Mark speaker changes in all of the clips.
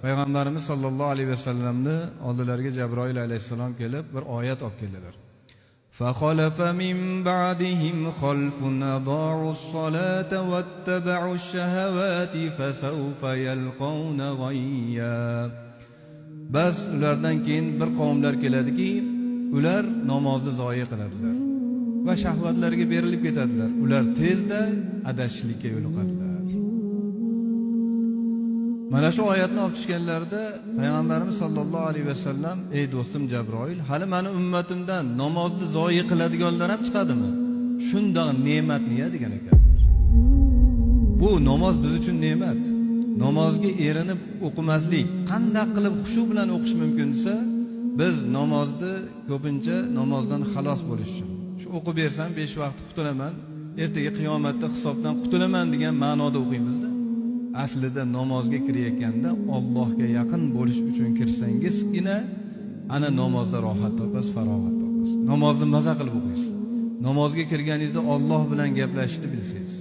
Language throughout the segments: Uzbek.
Speaker 1: Payg'ambarimiz sollallohu alayhi vasallamni oldilariga Jabroil alayhissalom kelib bir oyat olib keldilar. فَخَلَفَ مِنْ بَعْدِهِمْ خَلْفٌ أَضَاعُوا الصَّلَاةَ وَاتَّبَعُوا الشَّهَوَاتِ فَسَوْفَ يَلْقَوْنَ غَيًّا. Bas ulardan keyin bir qavmlar keladiki, ular namozni zoya qiladilar va shahvatlarga berilib ketadilar. Ular tezda adashishlikka yo'liqadilar. Mana shu oyatni olib chiqqanlarida Payg'ambarimiz sollallohu alayhi vasallam: "Ey do'stim Jabroil, hali meni ummatimdan namozni zoya qiladiganlar ham chiqadimi? Shundoq ne'matni ya" degan ekanlar. Bu namoz biz uchun ne'mat. Namozga erinib o'qimaslik, qanday qilib xushu bilan o'qish mumkin desa, biz namozni ko'pincha namozdan xalos bo'lish uchun, shu o'qib bersam 5 vaqt qutulaman, ertaga qiyomatda hisobdan qutulaman degan ma'noda o'qiymiz-da. Aslida namozga kirayotganda Allohga yaqin bo'lish uchun kirsangizgina ana namozda rohat topasiz, farog'at topasiz. Namozni maza qilib o'qiysiz. Namozga kirganingizda Alloh bilan gaplashishni bilsangiz,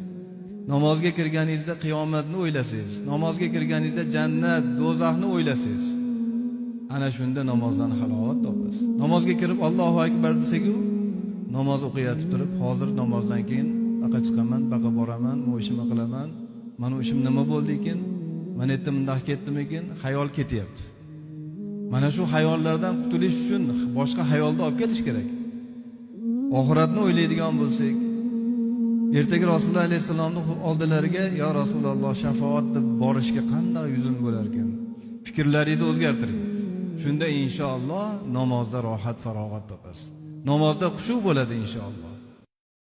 Speaker 1: namozga kirganingizda qiyomatni o'ylasangiz, namozga kirganingizda jannat, do'zaxni o'ylasangiz, ana shunda namozdan halovat topasiz. Namozga kirib Allohu akbar desak-ku, namoz o'qiyotib turib, hozir namozdan keyin baqa chiqaman, baqa boraman, bu ishimni qilaman, mana ishim nima bo'ldi ekan, mana aytdim bundoq ketdimikin, xayol ketyapti. Mana shu xayollardan qutulish uchun boshqa xayolni olib kelish kerak. Oxiratni o'ylaydigan bo'lsak, ertaga Rasululloh alayhisalomning oldilariga "Ya Rasululloh, shafaat deb borishga qanday yuzim bo'lar ekan? Fikrlaringizni o'zgartiring." Shunda inshaalloh namozda rohat, farog'at topasiz. Namozda xushu bo'ladi inshaalloh.